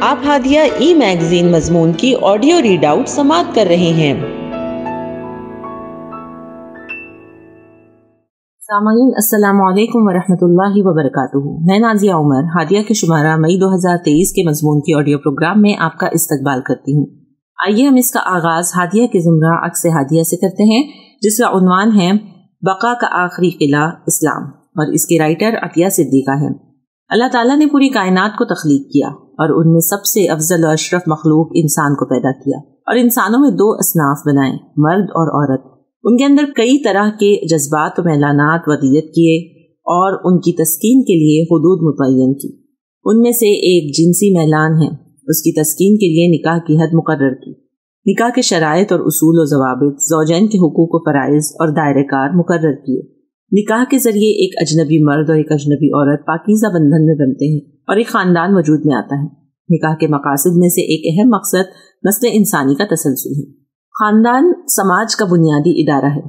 آپ ہادیہ ای میگزین مضمون کی آڈیو ریڈ آؤٹ سماعت کر رہے ہیں۔ سامعین السلام علیکم ورحمۃ اللہ وبرکاتہ۔ میں نازیہ عمر ہادیہ کے شمارہ مئی 2023 کے مضمون کی آڈیو پروگرام میں آپ کا استقبال کرتی ہوں۔ آئیے ہم اس کا آغاز ہادیہ کے زمرہ عکس ہادیہ سے کرتے ہیں، جس کا عنوان ہے بقا کا آخری قلعہ اسلام، اور اس کے رائٹر عطیہ صدیقہ ہیں۔ اللہ تعالیٰ نے پوری کائنات کو تخلیق کیا اور ان میں سب سے افضل و اشرف مخلوق انسان کو پیدا کیا، اور انسانوں میں دو اصناف بنائے، مرد اور عورت۔ ان کے اندر کئی طرح کے جذبات و میلانات وضعیت کیے اور ان کی تسکین کے لیے حدود متعین کی۔ ان میں سے ایک جنسی میلان ہے، اس کی تسکین کے لیے نکاح کی حد مقرر کی۔ نکاح کے شرائط اور اصول و ضوابط، زوجین کے حقوق و فرائض اور دائرہ کار مقرر کیے۔ نکاح کے ذریعے ایک اجنبی مرد اور ایک اجنبی عورت پاکیزہ بندھن میں بنتے ہیں اور ایک خاندان وجود میں آتا ہے۔ نکاح کے مقاصد میں سے ایک اہم مقصد نسل انسانی کا تسلسل ہے۔ خاندان سماج کا بنیادی ادارہ ہے۔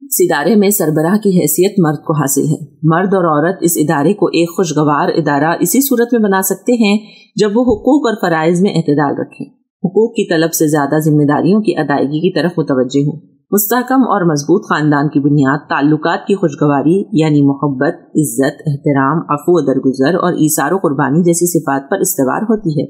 اس ادارے میں سربراہ کی حیثیت مرد کو حاصل ہے۔ مرد اور عورت اس ادارے کو ایک خوشگوار ادارہ اسی صورت میں بنا سکتے ہیں جب وہ حقوق اور فرائض میں اعتدال رکھیں، حقوق کی طلب سے زیادہ ذمہ داریوں کی ادائیگی کی طرف متوجہ ہوں۔ مستحکم اور مضبوط خاندان کی بنیاد تعلقات کی خوشگواری یعنی محبت، عزت، احترام، عفو و درگزر اور ایثار و قربانی جیسی صفات پر استوار ہوتی ہے۔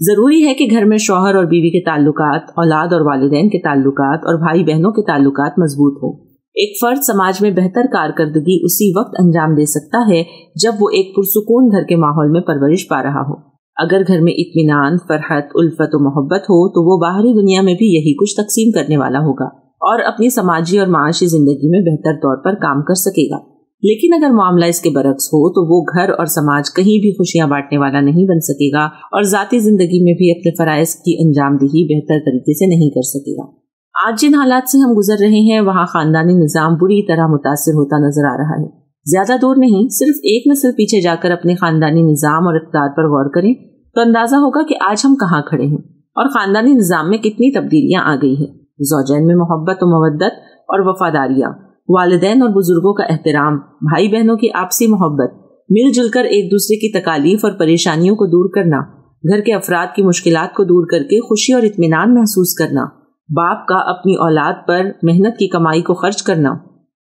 ضروری ہے کہ گھر میں شوہر اور بیوی کے تعلقات، اولاد اور والدین کے تعلقات اور بھائی بہنوں کے تعلقات مضبوط ہوں۔ ایک فرد سماج میں بہتر کارکردگی اسی وقت انجام دے سکتا ہے جب وہ ایک پرسکون گھر کے ماحول میں پرورش پا رہا ہو۔ اگر گھر میں اطمینان، فرحت، الفت و محبت ہو تو وہ باہری دنیا میں بھی یہی کچھ تقسیم کرنے والا ہوگا اور اپنی سماجی اور معاشی زندگی میں بہتر طور پر کام کر سکے گا۔ لیکن اگر معاملہ اس کے برعکس ہو تو وہ گھر اور سماج کہیں بھی خوشیاں بانٹنے والا نہیں بن سکے گا اور ذاتی زندگی میں بھی اپنے فرائض کی انجام دہی بہتر طریقے سے نہیں کر سکے گا۔ آج جن حالات سے ہم گزر رہے ہیں وہاں خاندانی نظام بری طرح متاثر ہوتا نظر آ رہا ہے۔ زیادہ دور نہیں، صرف ایک نسل پیچھے جا کر اپنے خاندانی نظام اور اقدار پر غور کریں تو اندازہ ہوگا کہ آج ہم کہاں کھڑے ہیں اور خاندانی نظام میں کتنی تبدیلیاں آ گئی ہیں۔ زوجین میں محبت و مودت اور وفاداریاں، والدین اور بزرگوں کا احترام، بھائی بہنوں کی آپسی محبت، مل جل کر ایک دوسرے کی تکالیف اور پریشانیوں کو دور کرنا، گھر کے افراد کی مشکلات کو دور کر کے خوشی اور اطمینان محسوس کرنا، باپ کا اپنی اولاد پر محنت کی کمائی کو خرچ کرنا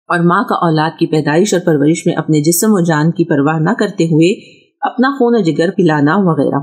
اور ماں کا اولاد کی پیدائش اور پرورش میں اپنے جسم و جان کی پرواہ نہ کرتے ہوئے اپنا خون و جگر پلانا وغیرہ۔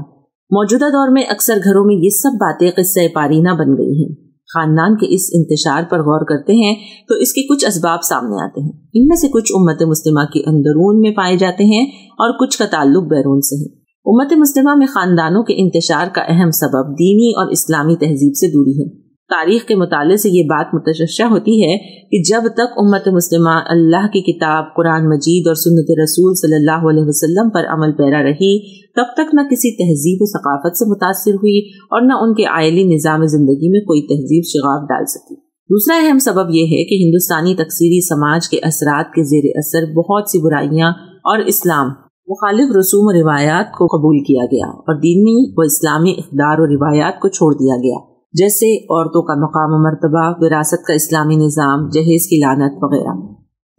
موجودہ دور میں اکثر گھروں میں یہ سب باتیں قصہ پارینہ بن گئی ہیں۔ خاندان کے اس انتشار پر غور کرتے ہیں تو اس کے کچھ اسباب سامنے آتے ہیں۔ ان میں سے کچھ امت مسلمہ کے اندرون میں پائے جاتے ہیں اور کچھ کا تعلق بیرون سے ہے۔ امت مسلمہ میں خاندانوں کے انتشار کا اہم سبب دینی اور اسلامی تہذیب سے دوری ہے۔ تاریخ کے مطالعے سے یہ بات متششع ہوتی ہے کہ جب تک امت مسلمہ اللہ کی کتاب قرآن مجید اور سنت رسول صلی اللہ علیہ وسلم پر عمل پیرا رہی، تب تک نہ کسی تہذیب و ثقافت سے متاثر ہوئی اور نہ ان کے عائلی نظام زندگی میں کوئی تہذیب شغاف ڈال سکی۔ دوسرا اہم سبب یہ ہے کہ ہندوستانی تکثیری سماج کے اثرات کے زیر اثر بہت سی برائیاں اور اسلام مخالف رسوم و روایات کو قبول کیا گیا اور دینی و اسلامی اقدار و روایات کو چھوڑ دیا گیا، جیسے عورتوں کا مقام و مرتبہ، وراثت کا اسلامی نظام، جہیز کی لعنت وغیرہ۔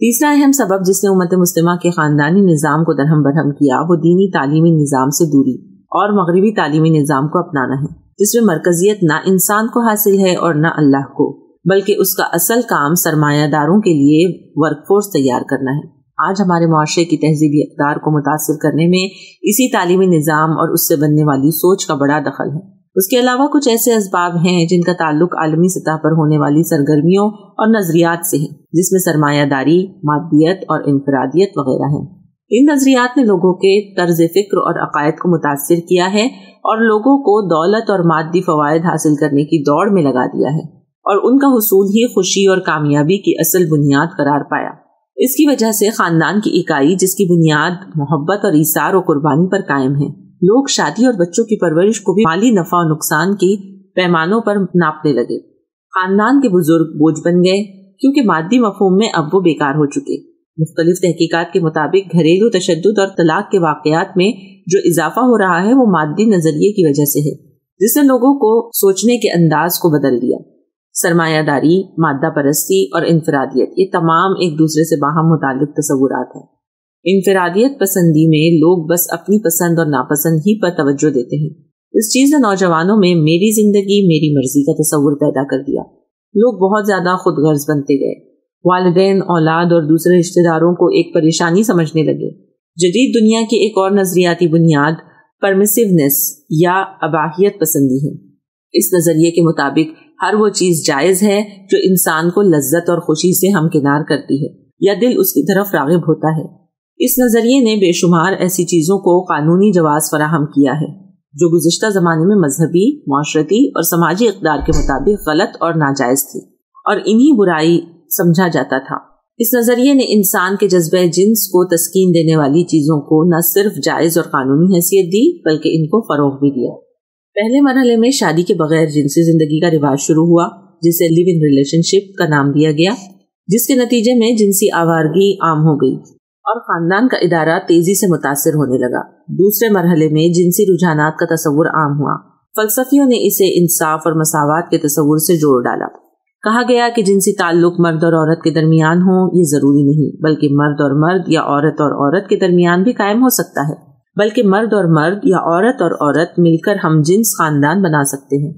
تیسرا اہم سبب جس نے امت مسلمہ کے خاندانی نظام کو درہم برہم کیا وہ دینی تعلیمی نظام سے دوری اور مغربی تعلیمی نظام کو اپنانا ہے، جس میں مرکزیت نہ انسان کو حاصل ہے اور نہ اللہ کو، بلکہ اس کا اصل کام سرمایہ داروں کے لیے ورک فورس تیار کرنا ہے۔ آج ہمارے معاشرے کی تہذیبی اقدار کو متاثر کرنے میں اسی تعلیمی نظام اور اس سے بننے والی سوچ کا بڑا دخل ہے۔ اس کے علاوہ کچھ ایسے اسباب ہیں جن کا تعلق عالمی سطح پر ہونے والی سرگرمیوں اور نظریات سے ہے، جس میں سرمایہ داری، مادیت اور انفرادیت وغیرہ ہیں۔ ان نظریات نے لوگوں کے طرز فکر اور عقائد کو متاثر کیا ہے اور لوگوں کو دولت اور مادی فوائد حاصل کرنے کی دوڑ میں لگا دیا ہے اور ان کا حصول ہی خوشی اور کامیابی کی اصل بنیاد قرار پایا۔ اس کی وجہ سے خاندان کی اکائی، جس کی بنیاد محبت اور ایثار و قربانی پر قائم ہے، لوگ شادی اور بچوں کی پرورش کو بھی مالی نفع و نقصان کی پیمانوں پر ناپنے لگے۔ خاندان کے بزرگ بوجھ بن گئے کیونکہ مادی مفہوم میں اب وہ بیکار ہو چکے۔ مختلف تحقیقات کے مطابق گھریلو تشدد اور طلاق کے واقعات میں جو اضافہ ہو رہا ہے وہ مادی نظریے کی وجہ سے ہے، جس نے لوگوں کو سوچنے کے انداز کو بدل دیا۔ سرمایہ داری، مادہ پرستی اور انفرادیت، یہ تمام ایک دوسرے سے باہم متعلق تصورات ہیں۔ انفرادیت پسندی میں لوگ بس اپنی پسند اور ناپسند ہی پر توجہ دیتے ہیں، اس چیز نے نوجوانوں میں میری زندگی میری مرضی کا تصور پیدا کر دیا۔ لوگ بہت زیادہ خود غرض بنتے گئے، والدین، اولاد اور دوسرے رشتہ داروں کو ایک پریشانی سمجھنے لگے۔ جدید دنیا کی ایک اور نظریاتی بنیاد پرمیسیونیس یا اباحیت پسندی ہے۔ اس نظریے کے مطابق ہر وہ چیز جائز ہے جو انسان کو لذت اور خوشی سے ہمکنار کرتی ہے یا دل اس کی طرف راغب ہوتا ہے۔ اس نظریے نے بے شمار ایسی چیزوں کو قانونی جواز فراہم کیا ہے جو گزشتہ زمانے میں مذہبی، معاشرتی اور سماجی اقدار کے مطابق غلط اور ناجائز تھی، اور انہی برائی سمجھا جاتا تھا۔ اس نظریے نے انسان کے جذبہ جنس کو تسکین دینے والی چیزوں کو نہ صرف جائز اور قانونی حیثیت دی بلکہ ان کو فروغ بھی دیا۔ پہلے مرحلے میں شادی کے بغیر جنسی زندگی کا رواج شروع ہوا جسے لیو ان ریلیشن شپ کا نام دیا گیا، جس کے نتیجے میں جنسی آوارگی عام ہو گئی اور خاندان کا ادارہ تیزی سے متاثر ہونے لگا۔ دوسرے مرحلے میں جنسی رجحانات کا تصور عام ہوا۔ فلسفیوں نے اسے انصاف اور مساوات کے تصور سے جوڑ ڈالا۔ کہا گیا کہ جنسی تعلق مرد اور عورت کے درمیان ہو یہ ضروری نہیں، بلکہ مرد اور مرد یا عورت اور عورت کے درمیان بھی قائم ہو سکتا ہے، بلکہ مرد اور مرد یا عورت اور عورت مل کر ہم جنس خاندان بنا سکتے ہیں۔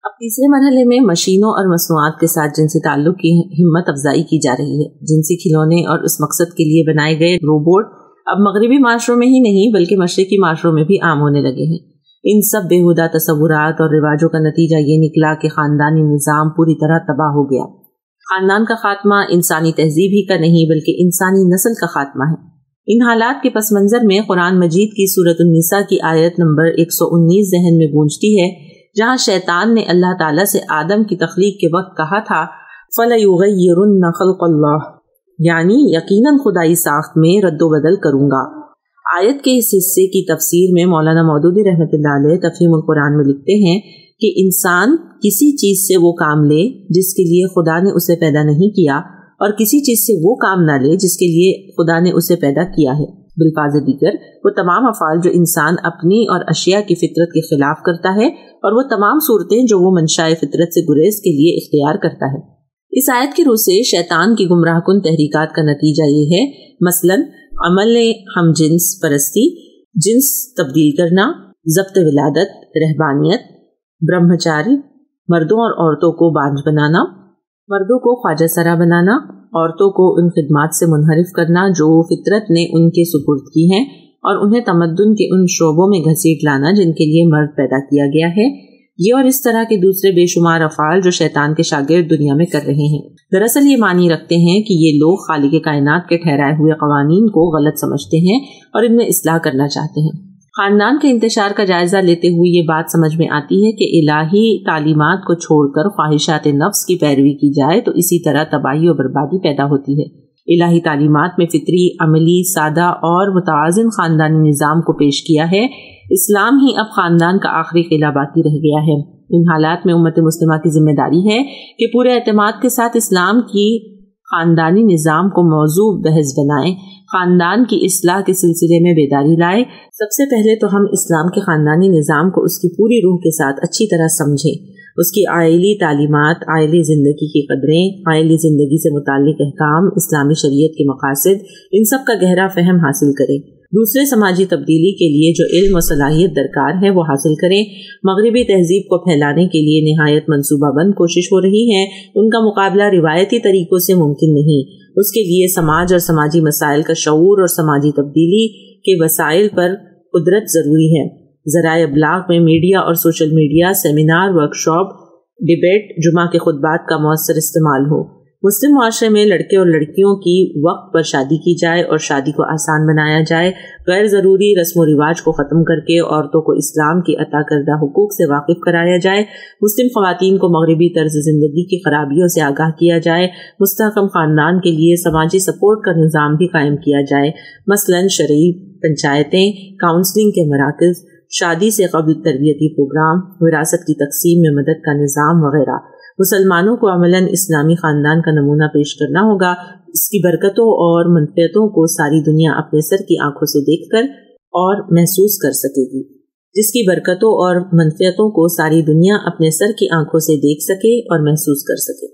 اب تیسرے مرحلے میں مشینوں اور مصنوعات کے ساتھ جنسی تعلق کی ہمت افزائی کی جا رہی ہے۔ جنسی کھلونے اور اس مقصد کے لیے بنائے گئے روبوٹ اب مغربی معاشروں میں ہی نہیں بلکہ مشرقی معاشروں میں بھی عام ہونے لگے ہیں۔ ان سب بےہودہ تصورات اور رواجوں کا نتیجہ یہ نکلا کہ خاندانی نظام پوری طرح تباہ ہو گیا۔ خاندان کا خاتمہ انسانی تہذیب ہی کا نہیں بلکہ انسانی نسل کا خاتمہ ہے۔ ان حالات کے پس منظر میں قرآن مجید کی سورۃ النساء کی آیت نمبر 119 ذہن میں گونجتی ہے، جہاں شیطان نے اللہ تعالیٰ سے آدم کی تخلیق کے وقت کہا تھا فَلَيُغَيِّرُنَّ خَلْقَ اللَّهِ، یعنی یقیناً خدائی ساخت میں رد و بدل کروں گا۔ آیت کے اس حصے کی تفسیر میں مولانا مودودی رحمۃ اللہ علیہ تفہیم القرآن میں لکھتے ہیں کہ انسان کسی چیز سے وہ کام لے جس کے لیے خدا نے اسے پیدا نہیں کیا، اور کسی چیز سے وہ کام نہ لے جس کے لیے خدا نے اسے پیدا کیا ہے۔ بالفاظ دیگر وہ تمام افعال جو انسان اپنی اور اشیاء کی فطرت کے خلاف کرتا ہے، اور وہ تمام صورتیں جو وہ منشاء فطرت سے گریز کے لیے اختیار کرتا ہے۔ اس آیت کی روح سے شیطان کی گمراہ کن تحریکات کا نتیجہ یہ ہے، مثلاً عمل ہم جنس پرستی، جنس تبدیل کرنا، ضبط ولادت، رہبانیت، برہمچاری، مردوں اور عورتوں کو بانجھ بنانا، مردوں کو خواجہ سرا بنانا، عورتوں کو ان خدمات سے منحرف کرنا جو فطرت نے ان کے سپرد کی ہیں، اور انہیں تمدن کے ان شعبوں میں گھسیٹ لانا جن کے لیے مرد پیدا کیا گیا ہے۔ یہ اور اس طرح کے دوسرے بے شمار افعال جو شیطان کے شاگرد دنیا میں کر رہے ہیں، دراصل یہ معنی رکھتے ہیں کہ یہ لوگ خالق کائنات کے ٹھہرائے ہوئے قوانین کو غلط سمجھتے ہیں اور ان میں اصلاح کرنا چاہتے ہیں۔ خاندان کے انتشار کا جائزہ لیتے ہوئے یہ بات سمجھ میں آتی ہے کہ الہی تعلیمات کو چھوڑ کر خواہشات نفس کی پیروی کی جائے تو اسی طرح تباہی اور بربادی پیدا ہوتی ہے۔ الہی تعلیمات میں فطری، عملی، سادہ اور متوازن خاندانی نظام کو پیش کیا ہے۔ اسلام ہی اب خاندان کا آخری قلعہ باقی رہ گیا ہے۔ ان حالات میں امت مسلمہ کی ذمہ داری ہے کہ پورے اعتماد کے ساتھ اسلام کی خاندانی نظام کو موضوع بحث بنائیں، خاندان کی اصلاح کے سلسلے میں بیداری لائے۔ سب سے پہلے تو ہم اسلام کے خاندانی نظام کو اس کی پوری روح کے ساتھ اچھی طرح سمجھیں، اس کی آئلی تعلیمات، آئلی زندگی کی قدریں، آئلی زندگی سے متعلق احکام، اسلامی شریعت کے مقاصد، ان سب کا گہرا فہم حاصل کریں۔ دوسرے سماجی تبدیلی کے لیے جو علم و صلاحیت درکار ہے وہ حاصل کریں۔ مغربی تہذیب کو پھیلانے کے لیے نہایت منصوبہ بند کوشش ہو رہی ہے، ان کا مقابلہ روایتی طریقوں سے ممکن نہیں۔ اس کے لیے سماج اور سماجی مسائل کا شعور اور سماجی تبدیلی کے وسائل پر قدرت ضروری ہے۔ ذرائع ابلاغ میں میڈیا اور social media, seminar, workshop, debate, جمعہ کے خطبات کا مؤثر استعمال ہو۔ مسلم معاشرے میں لڑکے اور لڑکیوں کی وقت پر شادی کی جائے اور شادی کو آسان بنایا جائے۔ غیر ضروری رسم و رواج کو ختم کر کے عورتوں کو اسلام کی عطا کردہ حقوق سے واقف کرایا جائے۔ مسلم خواتین کو مغربی طرز زندگی کی خرابیوں سے آگاہ کیا جائے۔ مستحکم خاندان کے لیے سماجی سپورٹ کا نظام بھی قائم کیا جائے، مثلاً شرعی پنچایتیں، کاؤنسلنگ کے مراکز، شادی سے قبل تربیتی پروگرام، وراثت کی تقسیم میں مدد کا نظام وغیرہ۔ مسلمانوں کو عملاً اسلامی خاندان کا نمونہ پیش کرنا ہوگا۔ اس کی برکتوں اور منفعتوں کو ساری دنیا اپنے سر کی آنکھوں سے دیکھ کر اور محسوس کر سکے گی، جس کی برکتوں اور منفعتوں کو ساری دنیا اپنے سر کی آنکھوں سے دیکھ سکے اور محسوس کر سکے۔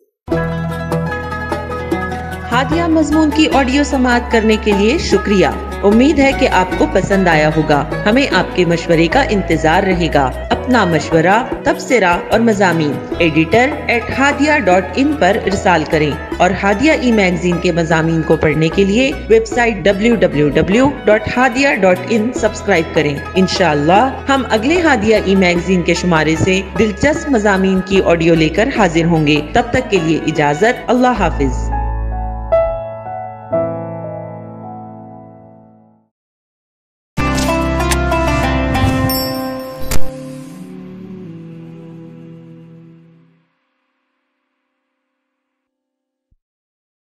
ہادیہ مضمون کی آڈیو سماعت کرنے کے لیے شکریہ۔ امید ہے کہ آپ کو پسند آیا ہوگا. ہمیں آپ کے مشورے کا انتظار رہے گا. اپنا مشورہ، تبصرہ اور مضامین editor@hadia.in پر ارسال کریں اور ہادیہ ای میگزین کے مضامین کو پڑھنے کے لیے ویب سائٹ www.hadia.in سبسکرائب کریں. انشاءاللہ ہم اگلے ہادیہ ای میگزین کے شمارے سے دلچسپ مضامین کی آڈیو لے کر حاضر ہوں گے. تب تک کے لیے اجازت. اللہ حافظ.